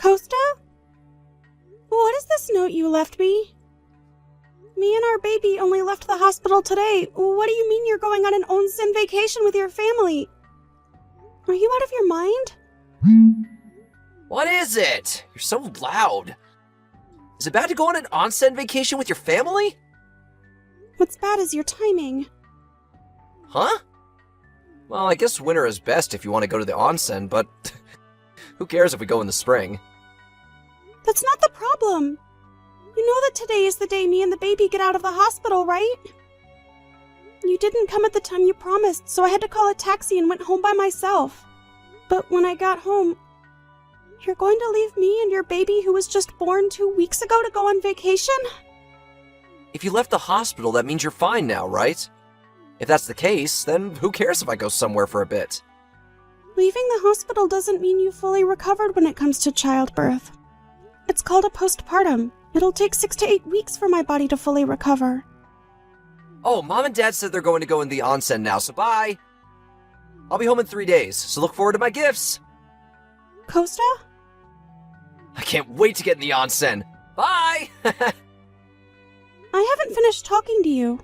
Costa? What is this note you left me? Me and our baby only left the hospital today. What do you mean you're going on an onsen vacation with your family? Are you out of your mind? What is it? You're so loud. Is it bad to go on an onsen vacation with your family? What's bad is your timing. Huh? Well, I guess winter is best if you want to go to the onsen, but who cares if we go in the spring? That's not the problem. You know that today is the day me and the baby get out of the hospital, right? You didn't come at the time you promised, so I had to call a taxi and went home by myself. But when I got home, you're going to leave me and your baby who was just born 2 weeks ago to go on vacation? If you left the hospital, that means you're fine now, right? If that's the case, then who cares if I go somewhere for a bit? Leaving the hospital doesn't mean you fully recovered when it comes to childbirth. It's called a postpartum. It'll take 6 to 8 weeks for my body to fully recover. Oh, Mom and Dad said they're going to go in the onsen now, so bye! I'll be home in 3 days, so look forward to my gifts! Costa? I can't wait to get in the onsen! Bye! I haven't finished talking to you.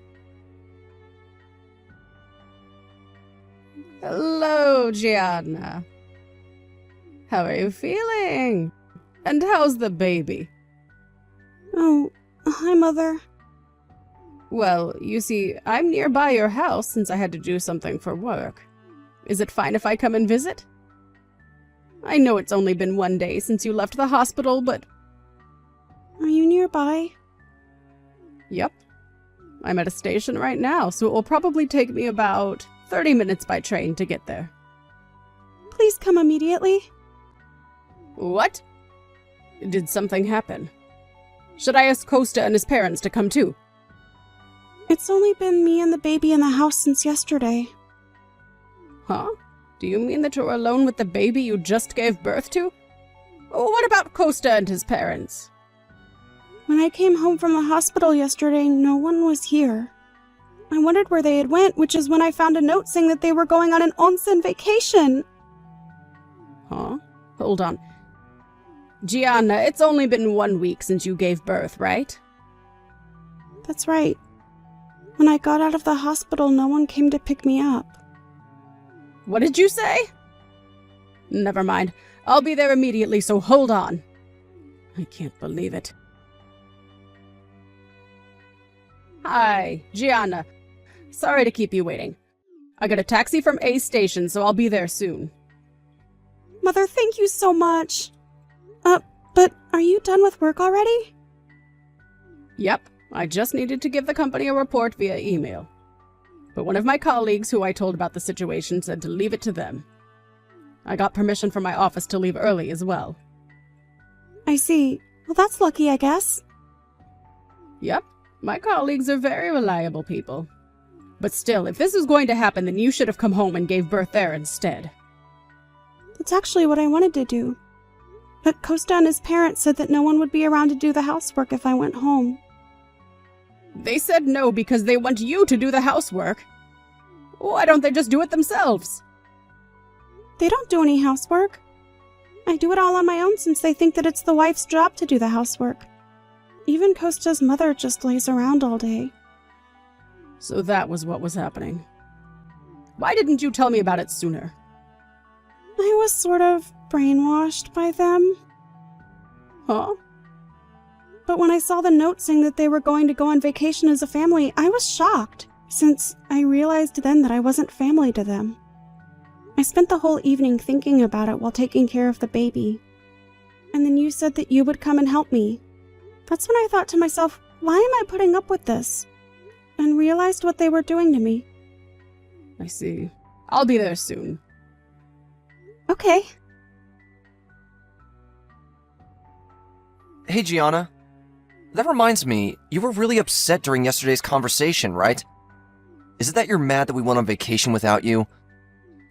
Hello, Gianna. How are you feeling? And how's the baby? Oh, hi, Mother. Well, you see, I'm nearby your house since I had to do something for work. Is it fine if I come and visit? I know it's only been 1 day since you left the hospital, but... Are you nearby? Yep. I'm at a station right now, so it will probably take me about 30 minutes by train to get there. Please come immediately. What? Did something happen? Should I ask Costa and his parents to come too? It's only been me and the baby in the house since yesterday. Huh? Do you mean that you're alone with the baby you just gave birth to? What about Costa and his parents? When I came home from the hospital yesterday, no one was here. I wondered where they had went, which is when I found a note saying that they were going on an onsen vacation. Huh? Hold on. Gianna, it's only been 1 week since you gave birth, right? That's right. When I got out of the hospital, no one came to pick me up. What did you say? Never mind. I'll be there immediately, so hold on. I can't believe it. Hi, Gianna. Sorry to keep you waiting. I got a taxi from A station, so I'll be there soon. Mother, thank you so much. But are you done with work already? Yep, I just needed to give the company a report via email. But one of my colleagues who I told about the situation said to leave it to them. I got permission from my office to leave early as well. I see. Well, that's lucky, I guess. Yep, my colleagues are very reliable people. But still, if this is going to happen, then you should have come home and gave birth there instead. That's actually what I wanted to do. But Costa and his parents said that no one would be around to do the housework if I went home. They said no because they want you to do the housework. Why don't they just do it themselves? They don't do any housework. I do it all on my own since they think that it's the wife's job to do the housework. Even Costa's mother just lays around all day. So that was what was happening. Why didn't you tell me about it sooner? I was sort of brainwashed by them. Huh? But when I saw the note saying that they were going to go on vacation as a family, I was shocked, since I realized then that I wasn't family to them. I spent the whole evening thinking about it while taking care of the baby. And then you said that you would come and help me. That's when I thought to myself, why am I putting up with this? And realized what they were doing to me. I see. I'll be there soon. Okay. Hey, Gianna. That reminds me, you were really upset during yesterday's conversation, right? Is it that you're mad that we went on vacation without you?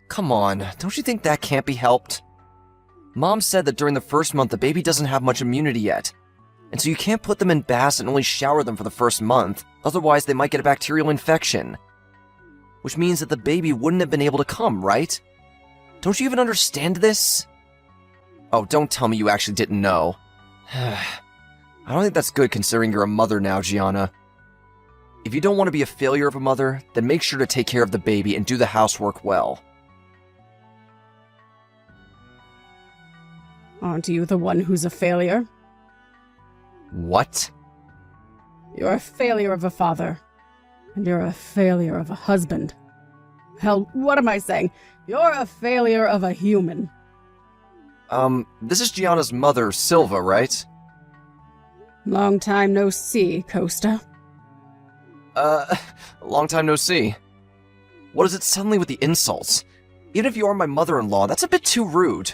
Come on, don't you think that can't be helped? Mom said that during the first month the baby doesn't have much immunity yet, and so you can't put them in baths and only shower them for the first month, otherwise they might get a bacterial infection. Which means that the baby wouldn't have been able to come, right? Don't you even understand this? Oh, don't tell me you actually didn't know. I don't think that's good considering you're a mother now, Gianna. If you don't want to be a failure of a mother, then make sure to take care of the baby and do the housework well. Aren't you the one who's a failure? What? You're a failure of a father. And you're a failure of a husband. Hell, what am I saying? You're a failure of a human. This is Gianna's mother, Silva, right? Long time no see, Costa. Long time no see. What is it suddenly with the insults? Even if you are my mother-in-law, that's a bit too rude.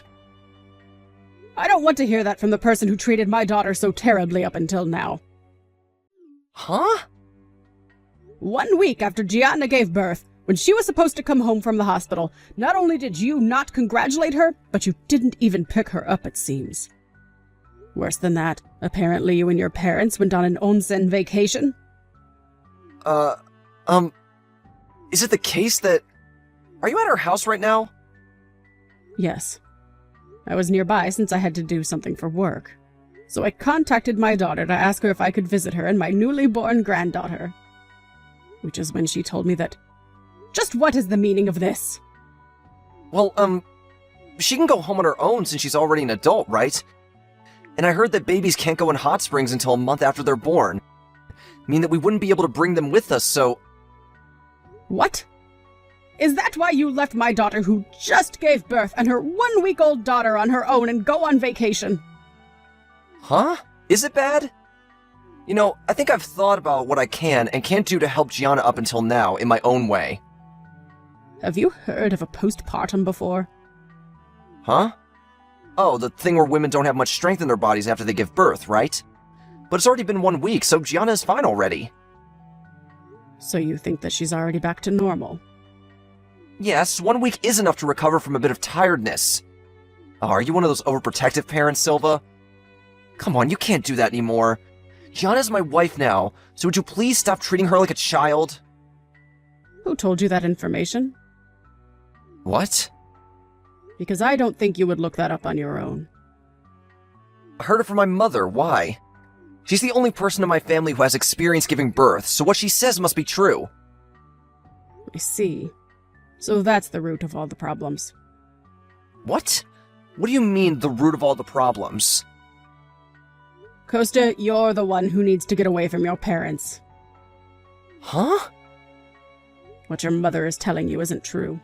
I don't want to hear that from the person who treated my daughter so terribly up until now. Huh? 1 week after Gianna gave birth, when she was supposed to come home from the hospital, not only did you not congratulate her, but you didn't even pick her up, it seems. Worse than that, apparently you and your parents went on an onsen vacation. Is it the case that... Are you at our house right now? Yes. I was nearby since I had to do something for work. So I contacted my daughter to ask her if I could visit her and my newly born granddaughter. Which is when she told me that... Just what is the meaning of this? Well, she can go home on her own since she's already an adult, right? And I heard that babies can't go in hot springs until a month after they're born. Mean that we wouldn't be able to bring them with us, so... What? Is that why you left my daughter who just gave birth and her 1 week-old daughter on her own and go on vacation? Huh? Is it bad? You know, I think I've thought about what I can and can't do to help Gianna up until now in my own way. Have you heard of a postpartum before? Huh? Oh, the thing where women don't have much strength in their bodies after they give birth, right? But it's already been 1 week, so Gianna is fine already. So you think that she's already back to normal? Yes, 1 week is enough to recover from a bit of tiredness. Oh, are you one of those overprotective parents, Silva? Come on, you can't do that anymore. Gianna's my wife now, so would you please stop treating her like a child? Who told you that information? What? Because I don't think you would look that up on your own. I heard it from my mother. Why? She's the only person in my family who has experience giving birth, so what she says must be true. I see. So that's the root of all the problems. What? What do you mean, the root of all the problems? Costa, you're the one who needs to get away from your parents. Huh? What your mother is telling you isn't true.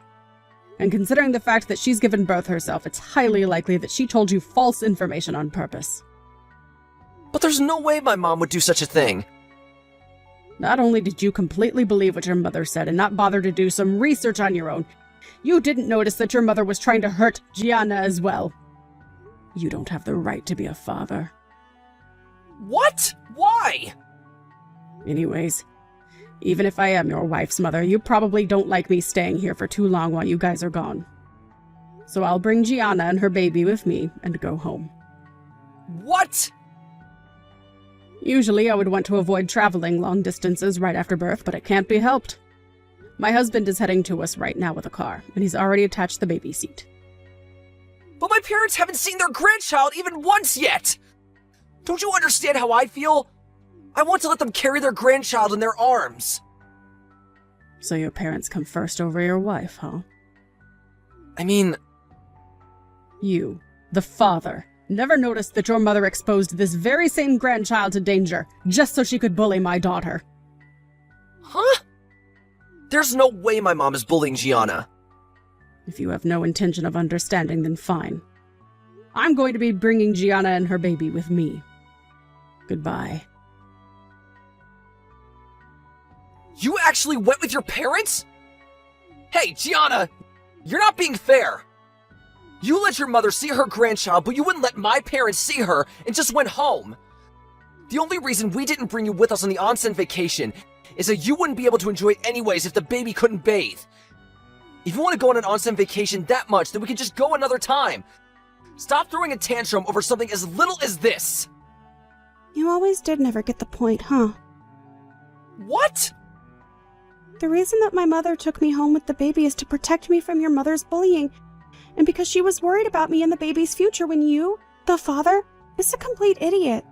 And considering the fact that she's given birth herself, it's highly likely that she told you false information on purpose. But there's no way my mom would do such a thing. Not only did you completely believe what your mother said and not bother to do some research on your own, you didn't notice that your mother was trying to hurt Gianna as well. You don't have the right to be a father. What? Why? Anyways, even if I am your wife's mother, you probably don't like me staying here for too long while you guys are gone. So I'll bring Gianna and her baby with me and go home. What? Usually I would want to avoid traveling long distances right after birth, but it can't be helped. My husband is heading to us right now with a car, and he's already attached the baby seat. But my parents haven't seen their grandchild even once yet! Don't you understand how I feel? I want to let them carry their grandchild in their arms. So your parents come first over your wife, huh? I mean... You, the father, never noticed that your mother exposed this very same grandchild to danger, just so she could bully my daughter. Huh? There's no way my mom is bullying Gianna. If you have no intention of understanding, then fine. I'm going to be bringing Gianna and her baby with me. Goodbye. You actually went with your parents? Hey, Gianna! You're not being fair! You let your mother see her grandchild, but you wouldn't let my parents see her and just went home. The only reason we didn't bring you with us on the onsen vacation is that you wouldn't be able to enjoy it anyways if the baby couldn't bathe. If you want to go on an onsen vacation that much, then we can just go another time. Stop throwing a tantrum over something as little as this. You always did never get the point, huh? What? The reason that my mother took me home with the baby is to protect me from your mother's bullying. And because she was worried about me and the baby's future when you, the father, is a complete idiot.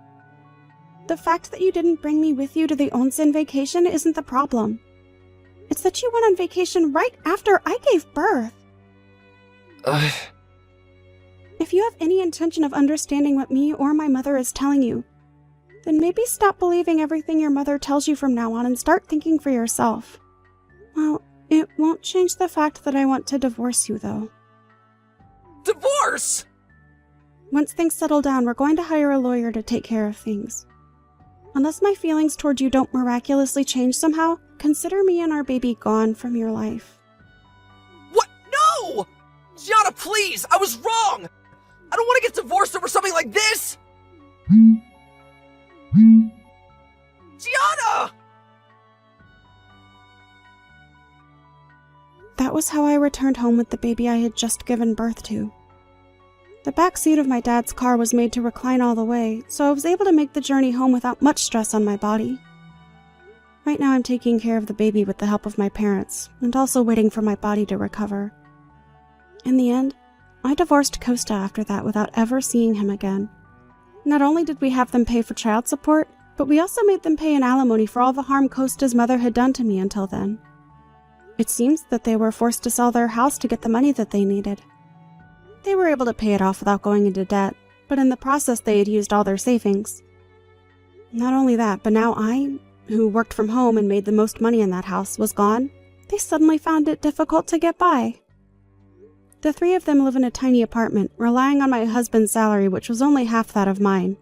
The fact that you didn't bring me with you to the onsen vacation isn't the problem. It's that you went on vacation right after I gave birth. If you have any intention of understanding what me or my mother is telling you, then maybe stop believing everything your mother tells you from now on and start thinking for yourself. Well, it won't change the fact that I want to divorce you, though. Divorce?! Once things settle down, we're going to hire a lawyer to take care of things. Unless my feelings toward you don't miraculously change somehow, consider me and our baby gone from your life. What? No! Gianna, please! I was wrong! I don't want to get divorced over something like this! Gianna! That was how I returned home with the baby I had just given birth to. The back seat of my dad's car was made to recline all the way, so I was able to make the journey home without much stress on my body. Right now I'm taking care of the baby with the help of my parents, and also waiting for my body to recover. In the end, I divorced Costa after that without ever seeing him again. Not only did we have them pay for child support, but we also made them pay an alimony for all the harm Costa's mother had done to me until then. It seems that they were forced to sell their house to get the money that they needed. They were able to pay it off without going into debt, but in the process they had used all their savings. Not only that, but now I, who worked from home and made the most money in that house, was gone. They suddenly found it difficult to get by. The three of them live in a tiny apartment, relying on my husband's salary, which was only half that of mine.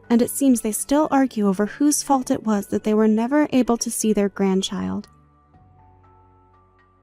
And it seems they still argue over whose fault it was that they were never able to see their grandchild.